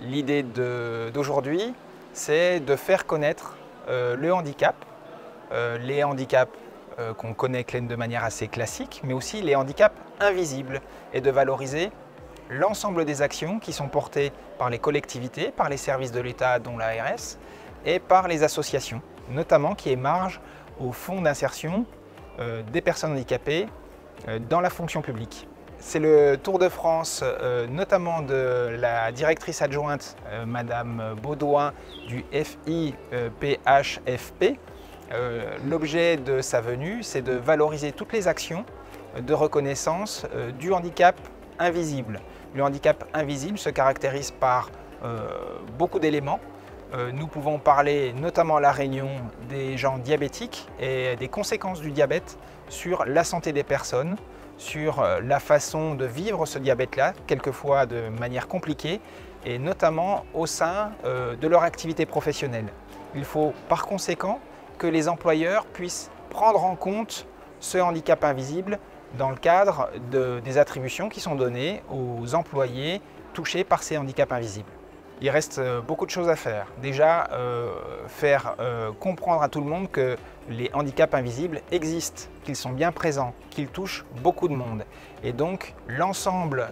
L'idée d'aujourd'hui, c'est de faire connaître le handicap, les handicaps qu'on connaît de manière assez classique, mais aussi les handicaps invisibles, et de valoriser l'ensemble des actions qui sont portées par les collectivités, par les services de l'État dont l'ARS, et par les associations, notamment qui émargent au fonds d'insertion des personnes handicapées dans la fonction publique. C'est le Tour de France, notamment de la directrice adjointe, Madame Baudouin, du FIPHFP. L'objet de sa venue, c'est de valoriser toutes les actions de reconnaissance du handicap invisible. Le handicap invisible se caractérise par beaucoup d'éléments. Nous pouvons parler notamment à La Réunion des gens diabétiques et des conséquences du diabète sur la santé des personnes, sur la façon de vivre ce diabète-là, quelquefois de manière compliquée, et notamment au sein de leur activité professionnelle. Il faut par conséquent que les employeurs puissent prendre en compte ce handicap invisible dans le cadre des attributions qui sont données aux employés touchés par ces handicaps invisibles. Il reste beaucoup de choses à faire. Déjà, faire comprendre à tout le monde que les handicaps invisibles existent, qu'ils sont bien présents, qu'ils touchent beaucoup de monde. Et donc, l'ensemble,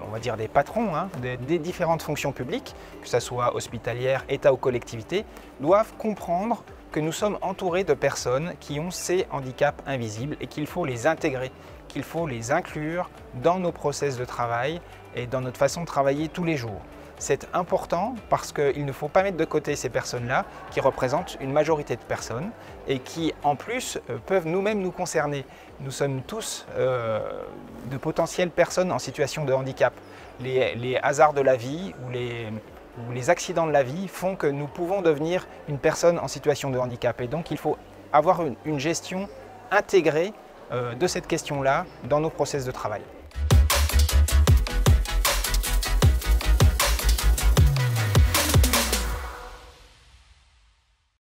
on va dire des patrons, des différentes fonctions publiques, que ce soit hospitalière, État ou collectivité, doivent comprendre que nous sommes entourés de personnes qui ont ces handicaps invisibles et qu'il faut les intégrer, qu'il faut les inclure dans nos process de travail et dans notre façon de travailler tous les jours. C'est important parce qu'il ne faut pas mettre de côté ces personnes-là qui représentent une majorité de personnes et qui, en plus, peuvent nous-mêmes nous concerner. Nous sommes tous de potentielles personnes en situation de handicap. Les hasards de la vie ou les accidents de la vie font que nous pouvons devenir une personne en situation de handicap. Et donc, il faut avoir une gestion intégrée de cette question-là dans nos process de travail.